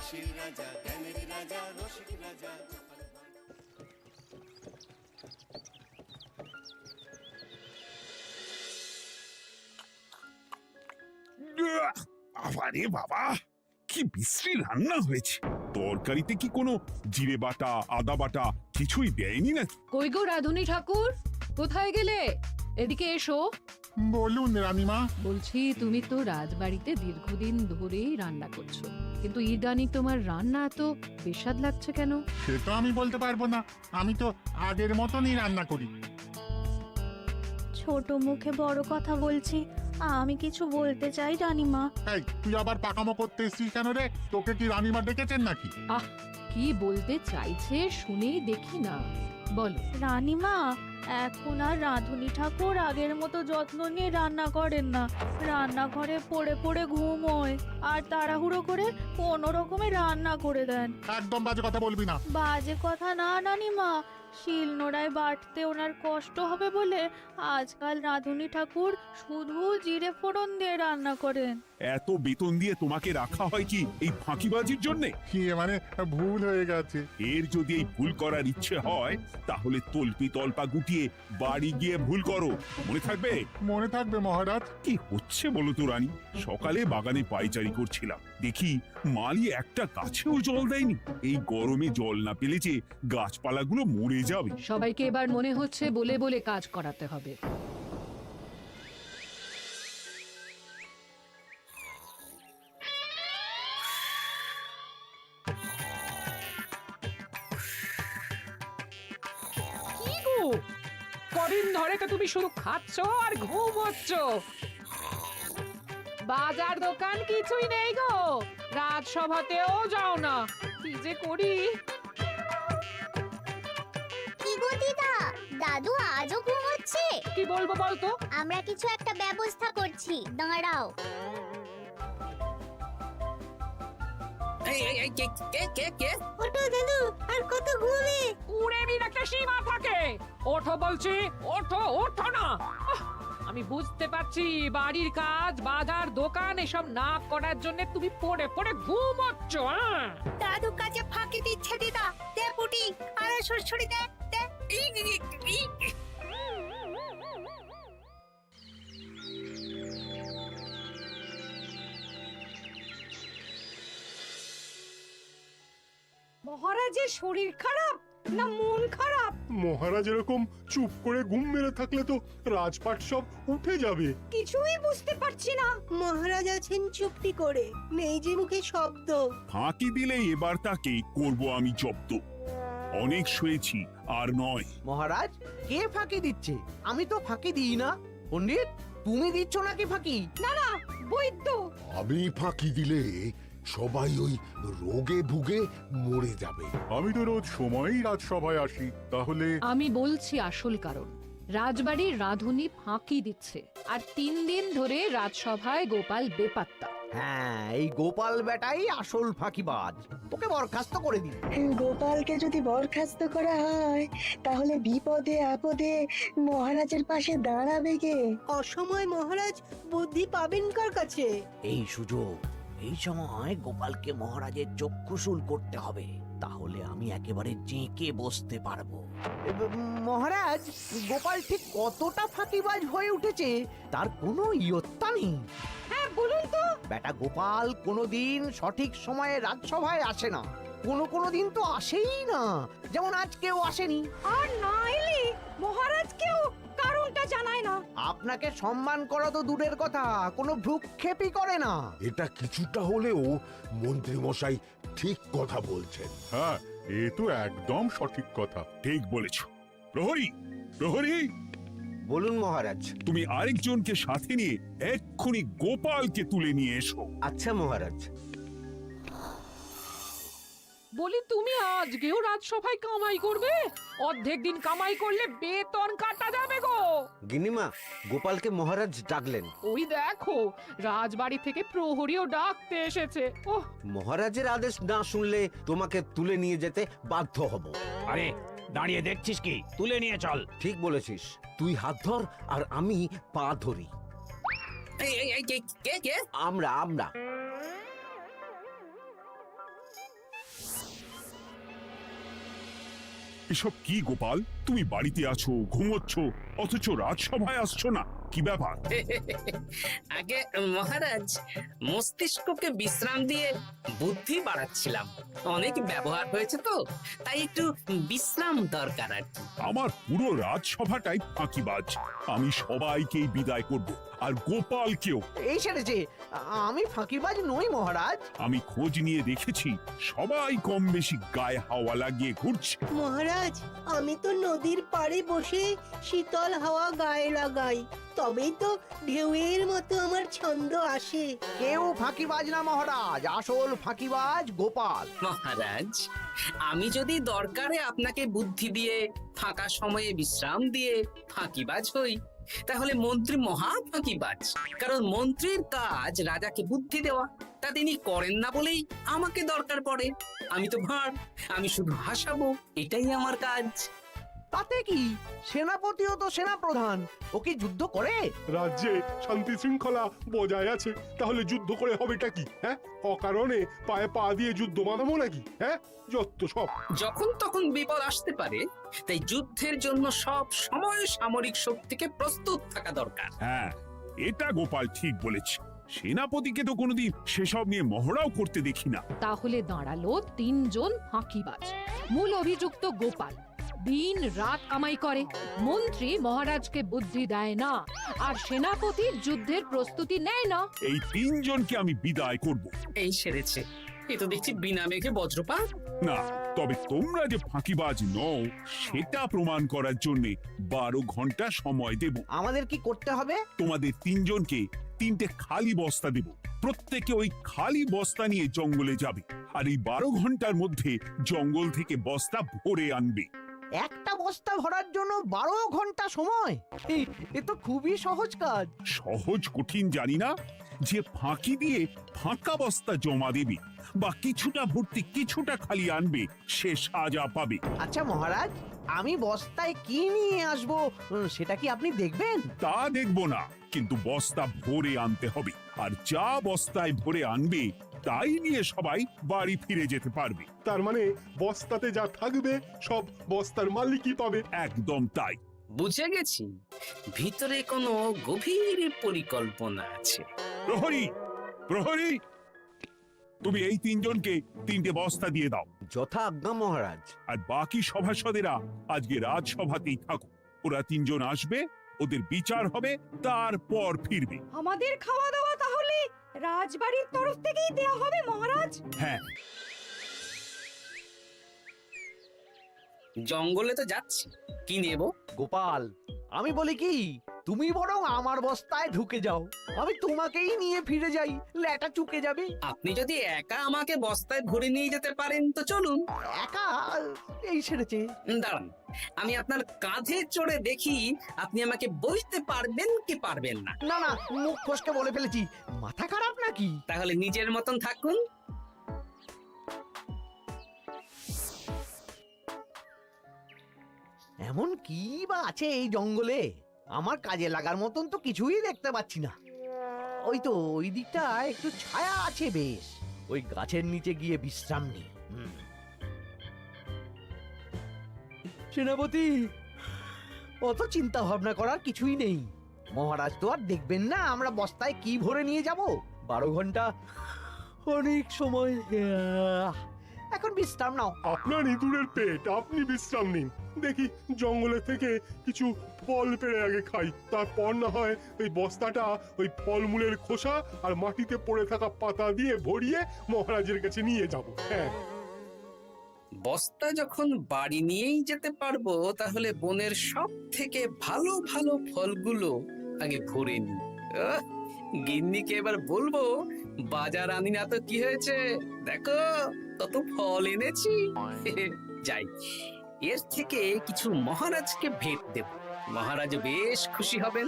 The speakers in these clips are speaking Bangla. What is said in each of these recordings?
হাসির রাজা, জ্ঞানের রাজা, রসিক রাজা। আরে বাবা, কি বিশ্রী রান্না হয়েছে! তরকারিতে কি কোনো জিরে বাটা, আদা বাটা কিছুই দেয়নি নাকি? কই গো রাধুনী ঠাকুর, কোথায় গেলে? এদিকে এসো। বলুন রানীমা। বলছি, তুমি তো রাজবাড়িতে দীর্ঘদিন ধরেই রান্না করছো, কিন্তু ইদানি তোমার রান্না এত বেস্বাদ লাগছে কেন? সে তো আমি বলতে পারবো না, আমি তো আগের মতনই রান্না করি। ছোট মুখে বড় কথা বলছি, আমি কিছু বলতে চাই রানীমা। এই তুই আবার পাকামো করতে এসছিস কেন রে? তোকে কি রানীমা ডেকেছেন নাকি? আহ, কি বলতে চাইছে শুনেই দেখি না, বলো। রানীমা, এখন আর রাধুনী ঠাকুর আগের মতো যত্ন নিয়ে রান্না করেন না। রান্নাঘরে পড়ে পড়ে ঘুমোয় আর তাড়াহুড়ো করে কোনো রকমে রান্না করে দেন। একদম বাজে কথা বলবি না। বাজে কথা না রানীমা, শিল নোড়ায় বাটতে ওনার কষ্ট হবে বলে আজকাল রাধুনী ঠাকুর শুধু জিরে ফোড়ন দিয়ে রান্না করেন। এত বেতন দিয়ে তোমাকে রাখা হয় কি এই ফাঁকিবাজির জন্যে? কি মানে ভুল হয়ে গেছে। এর যদি এই ভুল করার ইচ্ছে হয় তাহলে তল্পি তল্পা গুটিয়ে বাড়ি গিয়ে ভুল করো, মনে থাকবে? মনে থাকবে মহারাজ। কি হচ্ছে বলো তো রানী? সকালে বাগানে পায়চারি করছিলাম, দেখি মালি একটা গাছেও জল দেয়নি। এই গরমে জল না পেলে যে গাছপালাগুলো মরে যাবে। সবাইকে এবার মনে হচ্ছে বলে বলে কাজ করাতে হবে। কি গো, কদিন ধরে তো তুমি শুধু খাচ্ছ আর ঘুমোচ্ছ। বাজার দোকান কিছুই নেই গো, রাজসভাতেও যাও না, কি যে করি। কি গো দিদা, দাদু আজও ঘুমোচ্ছে? কি বলবো বলতো? আমরা কিছু একটা ব্যবস্থা করছি, দাঁড়াও। ওঠো দাদু, আর কত ঘুমে? কুড়েমির একটা সীমা থাকে। ওঠো বলছি, ওঠো, ওঠো না। আমি বুঝতে পারছি বাড়ির কাজ, বাজার দোকান এসব না করার জন্য তুমি পড়ে পড়ে ঘুমোচ্ছ। দাদু কাজে ফাঁকি দিচ্ছে দিদা। দে পুটি, আরে সরসরি দে দে। মহারাজের শরীর খারাপ না মন খারাপ? মহারাজ এরকম চুপ করে ঘুম মেরে থাকলে তো রাজপাট সব উঠে যাবে। কিছুই বুঝতে পারছি না। মহারাজ আছেন চুপটি করে, নেই যে মুখে শব্দ। ফাঁকি দিলে এবার তাকে করব আমি জব্দ। অনেক শুয়েছি, আর নয়। মহারাজ, কে ফাঁকি দিচ্ছে? আমি তো ফাঁকি দিই না। পণ্ডিত, তুমি দিচ্ছ নাকি ফাঁকি? না না, বৈদ্য। আমি ফাঁকি দিলে সবাই ওই রোগে ভুগে মরে যাবে। আমি তো রোজ সময়ই রাজসভায় আসি, তাহলে আমি বলছি আসল কারণ। রাজবাড়ির রাধুনী ফাঁকি দিচ্ছে, আর 3 দিন ধরে রাজসভায় গোপাল বেপাত্তা। হ্যাঁ, এই গোপাল বেটাই আসল ফাঁকিবাজ। ওকে বরখাস্ত করে দিন। গোপালকে যদি বরখাস্ত করা হয় তাহলে বিপদে আপদে মহারাজের পাশে দাঁড়াবে কে? অসময় মহারাজ বুদ্ধি পাবেন কার কাছে? এই সুযোগ, এই সময় গোপালকে মহারাজের চক্ষুশূল করতে হবে, তাহলে আমি একেবারে জেঁকে বসতে পারবো। মহারাজ, গোপাল ঠিক কতটা ফাঁকিবাজ হয়ে উঠেছে তার কোনো ইয়ত্তা নেই। হ্যাঁ বলুন তো। বেটা গোপাল কোনোদিন সঠিক সময়ে রাজসভায় আসে না, কোনো দিন তো আসেই না, যেমন আজকেও আসেনি। আর না এলে মহারাজকেও কারণটা জানায় না। আপনাকে সম্মান করা তো দূরের কথা, কোনো ভ্রুক্ষেপই করে না। এটা কিছুটা হলেও মন্ত্রী মশাই ঠিক কথা বলছেন। হ্যাঁ, এ তো একদম সঠিক কথা। ঠিক বলেছ। প্রহরী, প্রহরী, বলুন মহারাজ। তুমি আরেকজনকে সাথে নিয়ে এক্ষুনি গোপালকে তুলে নিয়ে এসো। আচ্ছা মহারাজ। বলি, তুমি আজকেও রাজসভায় কামাই করবে? অর্ধেক দিন কামাই করলে বেতন কাটা যাবে গো। গিন্নিমা, গোপালকে মহারাজ ডাকলেন। ওই দেখো, রাজবাড়ি থেকে প্রহরীও ডাকতে এসেছে। ওহ, মহারাজের আদেশ না শুনলে তোমাকে তুলে নিয়ে যেতে বাধ্য হব। আরে দাঁড়িয়ে দেখছিস কি? তুলে নিয়ে চল। ঠিক বলেছিস, তুই হাত ধর আর আমি পা ধরি। আমরা এসব কি গোপাল, তুমি বাড়িতে আছো, ঘুমোচ্ছ, অথচ রাজসভায় আসছো না, কি ব্যাপার? আগে মহারাজ, মস্তিষ্ককে বিশ্রাম দিয়ে বুদ্ধি বাড়াচ্ছিলাম। অনেক ব্যবহার হয়েছে তো, তাই একটু বিশ্রাম দরকার আর কি। আমার পুরো রাজসভাটাই ফাঁকিবাজ। আমি সবাইকেই বিদায় করব, আর গোপালকেও। এই সেরেছে, আমি ফাঁকিবাজ নই মহারাজ। আমি খোঁজ নিয়ে দেখেছি, সবাই কম বেশি গায়ে হাওয়া লাগিয়ে ঘুরছে। মহারাজ, আমি তো নদীর পাড়ে বসে শীতল হাওয়া গায়ে লাগাই, তবেই তো ঢেউয়ের মতো আমার ছন্দ আসে। কেউ ফাঁকিবাজ না মহারাজ, আসল ফাঁকিবাজ গোপাল। মহারাজ, আমি যদি দরকারে আপনাকে বুদ্ধি দিয়ে, ফাঁকা সময়ে বিশ্রাম দিয়ে ফাঁকিবাজ হই, তাহলে মন্ত্রী মহা ফাঁকিবাজ। কারণ মন্ত্রীর কাজ রাজাকে বুদ্ধি দেওয়া, তা তিনি করেন না বলেই আমাকে দরকার পড়ে। আমি তো ভাঁড়, আমি শুধু হাসাবো, এটাই আমার কাজ। তাতে কি, সেনাপতিও তো সেনাপ্রধান, ও কি যুদ্ধ করে? রাজ্যে শান্তি শৃঙ্খলা বজায় আছে, তাহলে যুদ্ধ করে হবেটা কি? হ্যাঁ, অকারণে পায়ে পা দিয়ে যুদ্ধ বাঁধাবো নাকি? হ্যাঁ, যত সব। যখন তখন বিপদ আসতে পারে, তাই যুদ্ধের জন্য সব সময় সামরিক শক্তিকে প্রস্তুত থাকা দরকার। হ্যাঁ, এটা গোপাল ঠিক বলেছে। সেনাপতিকে তো কোনোদিন সেসব নিয়ে মহড়াও করতে দেখি না। তাহলে দাঁড়ালো 3 জন ফাঁকিবাজ। মূল অভিযুক্ত গোপাল দিন রাত কামাই করে, মন্ত্রী মহারাজকে বুদ্ধি দেয় না, আর সেনাপতি যুদ্ধের প্রস্তুতি নেয় না। এই 3 জনকে আমি বিদায় করব। এই সেরেছে, এ তো দেখছি বিনা মেঘে বজ্রপাত। না, তবে তোমরা যে ফাঁকিবাজ নও সেটা প্রমাণ করার জন্য 12 ঘন্টা সময় দেব। আমাদের কি করতে হবে? তোমাদের 3 জনকে 3টে খালি বস্তা দেব। প্রত্যেকে ওই খালি বস্তা নিয়ে জঙ্গলে যাবে, আর এই 12 ঘন্টার মধ্যে জঙ্গল থেকে বস্তা ভরে আনবে। একটা বস্তা ভরার জন্য 12 ঘন্টা সময়? এ তো খুবই সহজ কাজ। সহজ কঠিন জানি না, যে ফাঁকি দিয়ে ফাঁকা বস্তা জমা দেবে বা কিছুটা ভর্তি কিছুটা খালি আনবে, সে সাজা পাবে। আচ্ছা মহারাজ, আমি বস্তায় কি নিয়ে আসবো সেটা কি আপনি দেখবেন? তা দেখবো না, কিন্তু বস্তা ভরে আনতে হবে, আর যা বস্তায় ভরে আনবে তাই নিয়ে সবাই বাড়ি ফিরে যেতে পারবে। তার মানে বস্তাতে যা থাকবে সব বস্তার মালিকই পাবে। একদম তাই। বুঝে গেছি, ভিতরে কোনো গভীর পরিকল্পনা আছে। প্রহরী, প্রহরী, তুমি এই 3 জনকে 3টে বস্তা দিয়ে দাও। যথা আজ্ঞা মহারাজ। আর বাকি সভাসদেরা আজকে রাজসভাতেই থাকো। ওরা 3 জন আসবে, ওদের বিচার হবে, তারপর ফিরবে। আমাদের খাওয়া দাওয়া তাহলে রাজবাড়ির তরফ থেকেই দেয়া হবে মহারাজ? হ্যাঁ, জঙ্গলে তো যাচ্ছি, কি নেব? গোপাল, আমি বলি কি, তুমি বরং আমার বস্তায় ঢুকে যাও, আমি তোমাকেই নিয়ে ফিরে যাই, ল্যাটা চুকে যাবে। আপনি যদি একা আমাকে বস্তায় ভরে নিয়ে যেতে পারেন তো চলুন। একা? এই সেরেছে। দাঁড়ান, আমি আপনার কাঁধে চড়ে দেখি আপনি আমাকে বইতে পারবেন কি পারবেন না। না না, মুখ ফসকে বলে ফেলেছি, মাথা খারাপ নাকি? তাহলে নিজের মতন থাকুন। এমন কি বা আছে এই জঙ্গলে? আমার কাজে লাগার মতন তো কিছুই দেখতে পাচ্ছি না। ওই তো ওই দিকটা একটু ছায়া আছে বেশ, ওই গাছের নিচে গিয়ে বিশ্রাম নি। সেনাপতি, অত চিন্তা ভাবনা করার কিছুই নেই। মহারাজ তো আর দেখবেন না আমরা বস্তায় কি ভরে নিয়ে যাব। 12 ঘন্টা অনেক সময়। এখন বিশ্রাম নাও। আপনার ইঁদুরের পেট, আপনি বিশ্রাম নিন। দেখি জঙ্গলে থেকে কিছু ফল পেড়ে আগে খাই, তারপর না হয় ওই বস্তাটা ওই ফলমূলের খোসা আর মাটিতে পড়ে থাকা পাতা দিয়ে ভরিয়ে মহারাজের কাছে নিয়ে যাব। হ্যাঁ, বস্তা যখন বাড়ি নিয়েই যেতে পারবো, তাহলে বনের সব থেকে ভালো ভালো ফলগুলো আগে ভরে নি। গিন্নিকে এবার বলবো, বাজার আনি না তো কি হয়েছে, দেখো কত ফল এনেছি। যাই, এর থেকে কিছু মহারাজকে ভেট দেব, মহারাজ বেশ খুশি হবেন।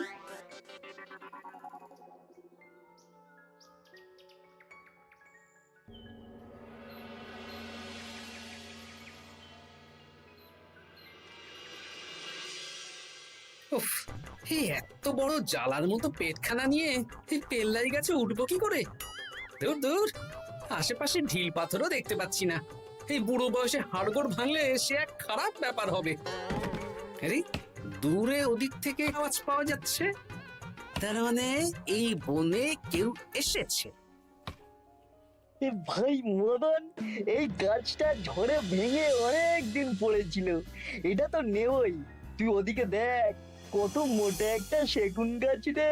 উফ, এই এত বড় জ্বালার মতো পেটখানা নিয়ে এই পেল্লাই গাছে উঠবো কি করে? দূর দূর, আশেপাশে ঢিল পাথরও দেখতে পাচ্ছি না। এই বুড়ো বয়সে হাড়গোড় ভাঙলে সে এক খারাপ ব্যাপার হবে। আরে দূরে ওদিক থেকে আওয়াজ পাওয়া যাচ্ছে, তার মানে এই বনে কেউ এসেছে। ভাই মদন, এই গাছটা ঝড়ে ভেঙে অনেক দিন পড়েছিল, এটা তো নেবই। তুই ওদিকে দেখ, কত মোটা একটা সেগুন গাছ রে।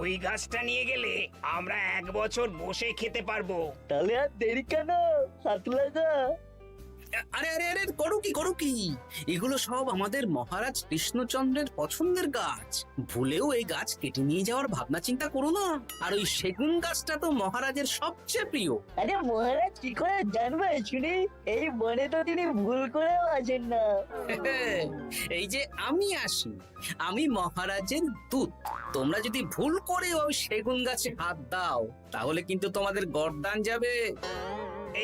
ওই গাছটা নিয়ে গেলে আমরা 1 বছর বসে খেতে পারবো। তাহলে আর দেরি কেন, হাত লাগা। আরে আরে আরে করো কি, এগুলো সব আমাদের মহারাজ কৃষ্ণচন্দ্রের পছন্দের গাছ। ভুলেও এই গাছ কেটে নিয়ে যাওয়ার ভাবনা চিন্তা করো না। আর ওই সেগুন গাছটা তো মহারাজের সবচেয়ে প্রিয়। আরে মহারাজ কি করে জানবে শুনি, এই বনে তো তিনি ভুল করেও আসেন না। এই যে আমি আসি, আমি মহারাজের দূত। তোমরা যদি ভুল করে ওই সেগুন গাছে হাত দাও, তাহলে কিন্তু তোমাদের গর্দান যাবে।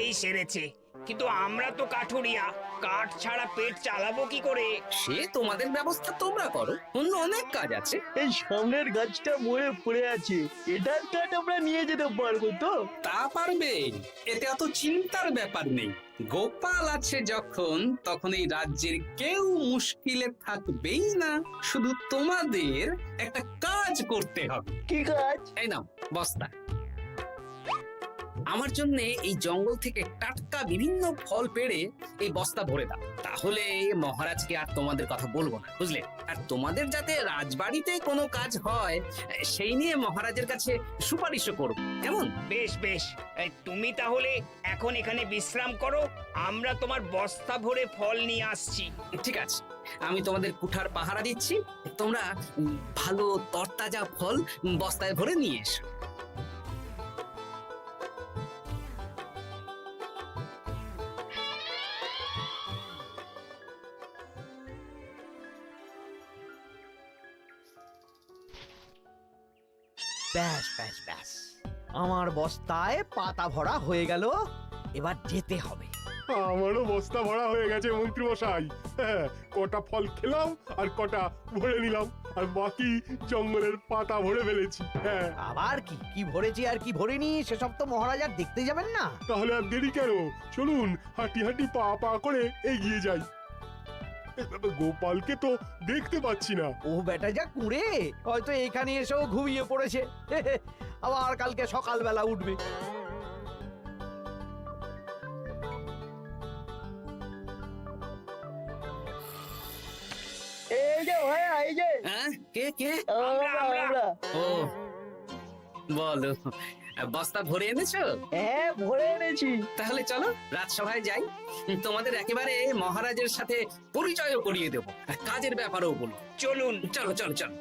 এই সেরেছে, কিন্তু আমরা তো কাঠুরিয়া, কাঠ ছাড়া পেট চালাবো কি করে? সে তোমাদের ব্যবস্থা তোমরা করো, অন্য অনেক কাজ আছে। এই সামনের গাছটা মরে পড়ে আছে, এটার কাঠ আমরা নিয়ে যেতে পারবো তো? তা পারবে, এতে অত চিন্তার ব্যাপার নেই। গোপাল আছে যখন, তখন এই রাজ্যের কেউ মুশকিলে থাকবেই না। শুধু তোমাদের একটা কাজ করতে হবে। কি কাজ? এই নাও বস্তা। আমার জন্য এই জঙ্গল থেকে টাটকা বিভিন্ন ফল পেড়ে এই বস্তা ভরে দাও, তাহলে মহারাজকে আর তোমাদের কথা বলবো না, বুঝলে? আর তোমাদের যাতে রাজবাড়িতে কোনো কাজ হয় সেই নিয়ে মহারাজের কাছে সুপারিশও করো, কেমন? বেশ বেশ, তুমি তাহলে এখন এখানে বিশ্রাম করো, আমরা তোমার বস্তা ভরে ফল নিয়ে আসছি। ঠিক আছে, আমি তোমাদের কুঠার পাহারা দিচ্ছি, তোমরা ভালো তরতাজা ফল বস্তায় ভরে নিয়ে এসো। ব্যাস ব্যাস ব্যাস, আমার বস্তায় পাতা ভরা হয়ে গেল, এবার যেতে হবে। আমারও বস্তা ভরা হয়ে গেছে মন্ত্রী মশাই। হ্যাঁ, কটা ফল খেলাম আর কটা ভরে নিলাম, আর বাকি জঙ্গলের পাতা ভরে ফেলেছি। হ্যাঁ, আবার কি কি ভরেছি আর কি ভরিনি সেসব তো মহারাজ আর দেখতে যাবেন না। তাহলে আর দেরি কেন, চলুন হাঁটি হাঁটি পা পা করে এগিয়ে যাই। গোপালকে তো দেখতে পাচ্ছি না। ও বেটা যা কুঁড়ে, হয়তো এখানে এসেও ঘুমিয়ে পড়েছে। আবার কালকে সকালবেলা উঠবে। এই যে ভাই, এই যে হ্যাঁ, কে কে? আমরা। ও বলো, বস্তা ভরে এনেছো? হ্যাঁ, ভরে এনেছি। তাহলে চলো রাজসভায় যাই, তোমাদের একেবারে মহারাজের সাথে পরিচয়ও করিয়ে দেবো, আর কাজের ব্যাপারেও বলবো। চলুন। চলো চলো চলো।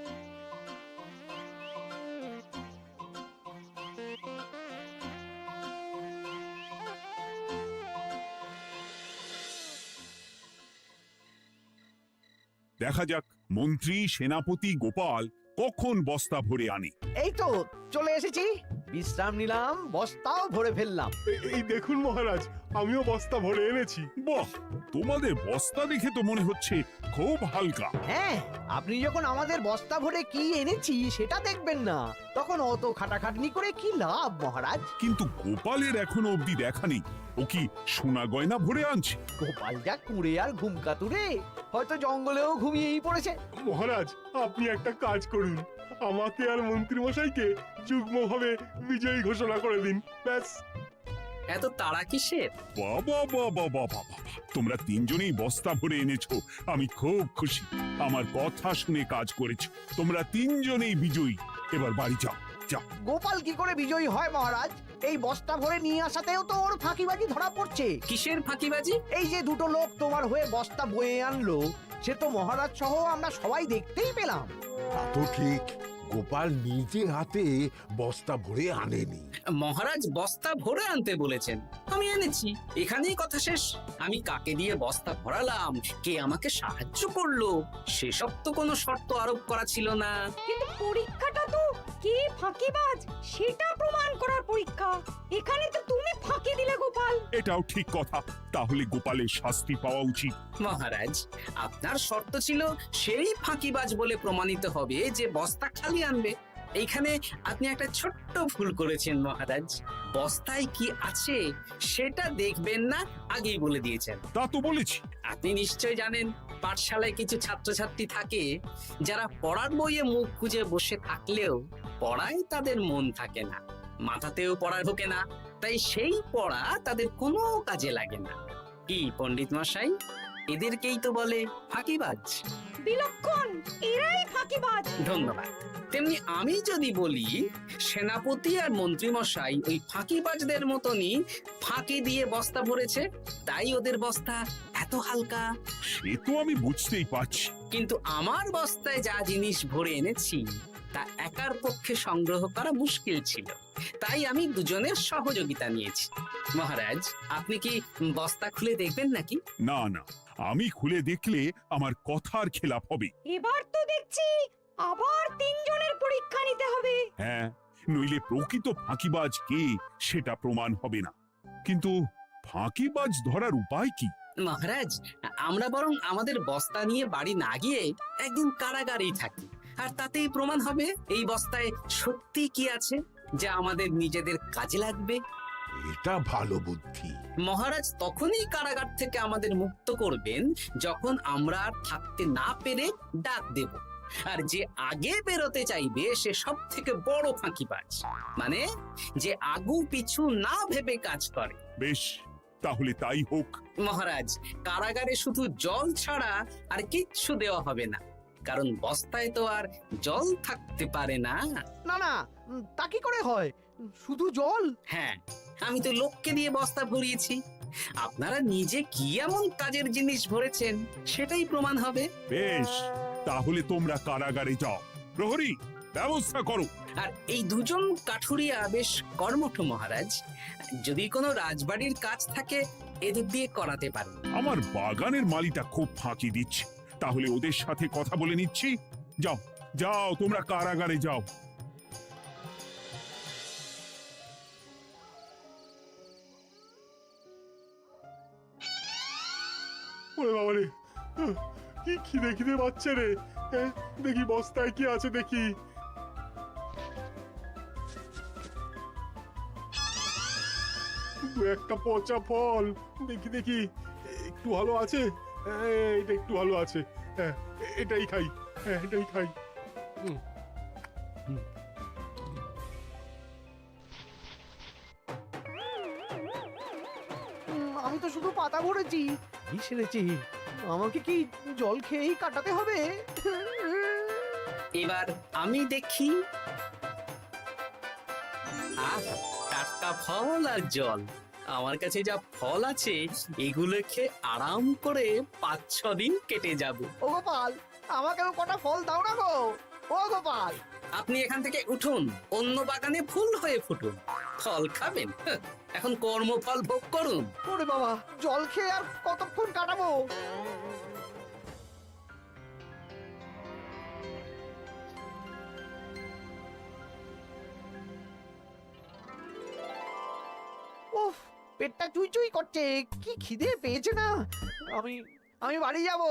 দেখা যাক মন্ত্রী সেনাপতি গোপাল কখন বস্তা ভরে আনে। এই তো চলে এসেছি, বিশ্রাম নিলাম, বস্তাও ভরে ফেললাম। এই দেখুন মহারাজ, আমিও বস্তা ভরে এনেছি। বাহ, তোমাদের বস্তা দেখে তো মনে হচ্ছে খুব হালকা। হ্যাঁ, আপনি যখন আমাদের বস্তা ভরে কি এনেছি সেটা দেখবেন না, তখন অত খাটাখাটনি করে কি লাভ মহারাজ? কিন্তু গোপালের এখনো অবধি দেখা নেই, ও কি সোনা গয়না ভরে আনছে? গোপাল যা কুঁড়ে আর ঘুমকাতুরে, হয়তো জঙ্গলেও ঘুমিয়েই পড়েছে। মহারাজ, আপনি একটা কাজ করুন, আমাকে আর মন্ত্রী মশাইকে যুগ্মভাবে বিজয়ী ঘোষণা করে দিন, ব্যাস। এত তাড়া কিসের? বাবা বাবা বাবা, তোমরা তিনজনেই বস্তা ভরে এনেছো, আমি খুব খুশি। আমার কথা শুনে কাজ করেছো, তোমরা তিনজনেই বিজয়ী। এবার বাড়ি যাও, যাও। গোপাল কি করে বিজয়ী হয় মহারাজ? এই বস্তা ভরে নিয়ে আসাতেও তো ওর ফাঁকিবাজি ধরা পড়ছে। কিসের ফাঁকিবাজি? এই যে দুটো লোক তোমার হয়ে বস্তা বয়ে আনলো, সে তো মহারাজ সহ আমরা সবাই দেখতেই পেলাম। তা তো ঠিক, গোপাল নিজে হাতে বস্তা ভরে আনেনি। মহারাজ বস্তা ভরে আনতে বলেছেন, আমি এনেছি, এখানেই কথা শেষ। আমি কাকে দিয়ে বস্তা ভরালাম, কে আমাকে সাহায্য করলো, সেসব তো কোনো শর্ত আরোপ করা ছিল না। কিন্তু পরীক্ষাটা তো কে ফাঁকিবাজ সেটা প্রমাণ করার পরীক্ষা। এখানে তো তুমি ফাঁকি দিলে গোপাল। এটাও ঠিক কথা, তাহলে গোপালের শাস্তি পাওয়া উচিত। মহারাজ, আপনার শর্ত ছিল সেই ফাঁকিবাজ বলে প্রমাণিত হবে যে বস্তা খালি আনবে। এইখানে আপনি একটা ছোট্ট ভুল করেছেন মহারাজ। বস্তায় কি আছে সেটা দেখবেন না, আগেই বলে দিয়েছেন। তা তো বলেছি। আপনি নিশ্চয় জানেন পাঠশালায় কিছু ছাত্রছাত্রী থাকে যারা পড়ার বইয়ে মুখ গুজে বসে থাকলেও পড়ায় তাদের মন থাকে না, মাথাতেও পড়া ঢোকে না, তাই সেই পড়া তাদের কোনো কাজে লাগে না। কি পণ্ডিত মশাই, এদেরকেই তো বলে ফাঁকিবাজ। বিলক্ষণ, এরাই ফাঁকিবাজ। ধন্যবাদ। তেমনি আমি যদি বলি সেনাপতি আর মন্ত্রী মশাই ওই ফাঁকিবাজদের মতনই ফাঁকি দিয়ে বস্তা ভরেছে, তাই ওদের বস্তা এত হালকা। সে তো আমি বুঝতেই পারছি। কিন্তু আমার বস্তায় যা জিনিস ভরে এনেছি তা একার পক্ষে সংগ্রহ করা মুশকিল ছিল, তাই আমি দুজনের সহযোগিতা নিয়েছি। মহারাজ, আপনি কি বস্তা খুলে দেখবেন নাকি? না না, আমি খুলে দেখলে আমার কথার খেলাপ হবে। এবার তো দেখছি আবার তিনজনের পরীক্ষা নিতে হবে। হ্যাঁ, নইলে প্রকৃত ফাঁকিবাজ কে সেটা প্রমাণ হবে না। কিন্তু ফাঁকিবাজ ধরার উপায় কি? মহারাজ, আমরা বরং আমাদের বস্তা নিয়ে বাড়ি না গিয়ে একদিন কারাগারেই থাকি, আর তাতেই প্রমাণ হবে এই বস্তায় সত্যি কি আছে যা আমাদের নিজেদের কাজে লাগবে। এটা ভালো বুদ্ধি। মহারাজ তখনই কারাগার থেকে আমাদের মুক্ত করবেন যখন আমরা আর থাকতে না পেরে ডাক দেব, আর যে আগে বেরোতে চাইবে সে সব থেকে বড় ফাঁকিবাজ, মানে যে আগু পিছু না ভেবে কাজ করে। বেশ, তাহলে তাই হোক। মহারাজ, কারাগারে শুধু জল ছাড়া আর কিচ্ছু দেওয়া হবে না, কারণ বস্তায় তো আর জল থাকতে পারে না। না না, তা কি করে হয়? শুধু জল? হ্যাঁ, আমি তো লোককে দিয়ে বস্তা ভরিয়েছি। আপনারা নিজে কি এমন কাজের জিনিস ভরেছেন সেটাই প্রমাণ হবে। বেশ, তাহলে তোমরা কারাগারে যাও। প্রহরী, ব্যবস্থা করো। আর এই দুজন কাঠুরিয়া বেশ কর্মঠ মহারাজ, যদি কোনো রাজবাড়ির কাজ থাকে এদের দিয়ে করাতে পারেন। আমার বাগানের মালিটা খুব ফাঁকি দিচ্ছে, তাহলে ওদের সাথে কথা বলে নিচ্ছি। যাও যাও, তোমরা কারাগারে যাও। ওরে বাবা রে, কি খিদে খিদে পাচ্ছে রে। দেখি বস্তায় কি আছে দেখি। দু একটা পচা ফল, দেখি দেখি একটু ভালো আছে। এটা একটু ভালো আছে, হ্যাঁ এটাই খাই, হ্যাঁ এটাই খাই। আমি তো শুধু পাতা ভরেছি, কি সেরেছি? আমাকে কি জল খেয়েই কাটাতে হবে? এবার আমি দেখি। আহ, টাটকা ফল আর জল। আমার কাছে যা ফল আছে এগুলো খেয়ে আরাম করে 5-6 দিন কেটে যাবে। ও গোপাল, আমাকেও কটা ফল দাও না গো। ও গোপাল, আপনি এখান থেকে উঠুন, অন্য বাগানে ফুল হয়ে ফুটুন। ফল খাবেন? এখন কর্মফল ভোগ করুন। ওরে বাবা, জল খেয়ে আর কতক্ষণ কাটাবো? উফ, পেটটা চুই করছে, কি খিদে পেয়েছে না। আমি আমি বাড়ি যাব।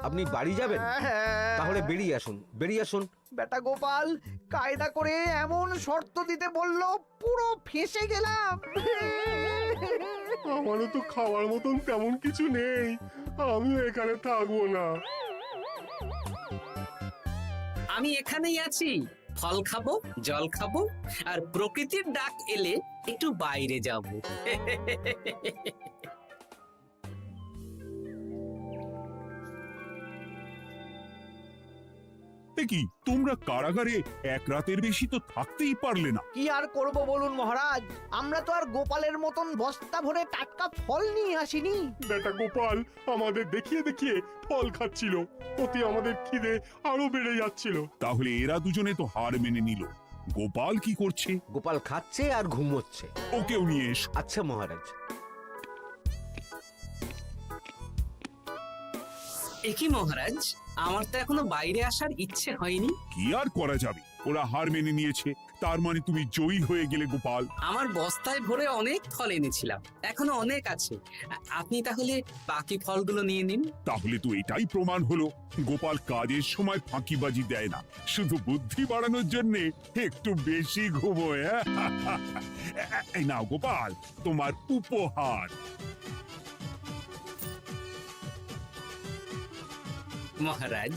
আপনি বাড়ি যাবেন? হ্যাঁ। তাহলে বেরিয়ে আসুন, বেরিয়ে আসুন। বেটা গোপাল কায়দা করে এমন শর্ত দিতে বললো, পুরো ফেঁসে গেলাম। আমারও তো খাওয়ার মতন তেমন কিছু নেই, আমিও এখানে থাকবো না। আমি এখানেই আছি, ফল খাবো, জল খাবো, আর প্রকৃতির ডাক এলে একটু বাইরে যাব। কি তোমরা কারাগারে এক রাতের বেশি তো থাকতেই পারলে না? কি আর করব বলুন মহারাজ, আমরা তো আর গোপালের মতন বস্তা ভরে টাটকা ফল নিয়ে আসিনি। বেটা গোপাল আমাদের দেখিয়ে দেখিয়ে ফল খাচ্ছিল, অতি আমাদের খিদে আরো বেড়ে যাচ্ছিল। তাহলে এরা দুজনে তো হার মেনে নিল। গোপাল কি করছে? গোপাল খাচ্ছে আর ঘুমোচ্ছে। ওকেও নিয়ে এসো। আচ্ছা মহারাজ। একই মহারাজ, আমার তো এখনো বাইরে আসার ইচ্ছে হয়নি। কি আর করা যাবে, ওরা হার মেনে নিয়েছে, তার মানে তুমি জয়ী হয়ে গেলে গোপাল। আমার বস্তায় ভরে অনেক ফল এনেছিলাম, এখনো অনেক আছে। আপনি তাহলে বাকি ফলগুলো নিয়ে নিন। তাহলে তো এটাই প্রমাণ হলো গোপাল কাজের সময় ফাঁকিবাজি দেয় না, শুধু বুদ্ধি বাড়ানোর জন্য একটু বেশি ঘুমোয়। এই নাও গোপাল, তোমার উপহার। মহারাজ,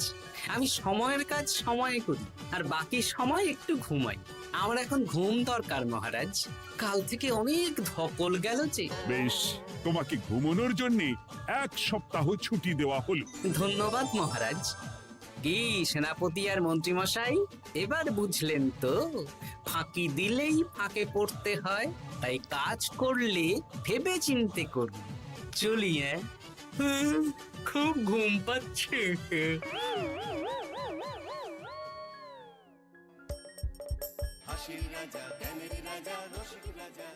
আমি সময়ের কাজ সময়ে করি আর বাকি সময় একটু ঘুমাই। আমার এখন ঘুম দরকার মহারাজ, কাল থেকে অনেক ধকল গেল যে। বেশ, তোমাকে ঘুমানোর জন্য 1 সপ্তাহ ছুটি দেওয়া হলো। ধন্যবাদ মহারাজ। কি সেনাপতি আর মন্ত্রী মশাই, এবার বুঝলেন তো ফাঁকি দিলেই ফাঁকে পড়তে হয়, তাই কাজ করলে ভেবে চিন্তে করুন। চলি। খুব ঘুম পাচ্ছে। হাসির রাজা জ্ঞানের রাজা রসিক রাজা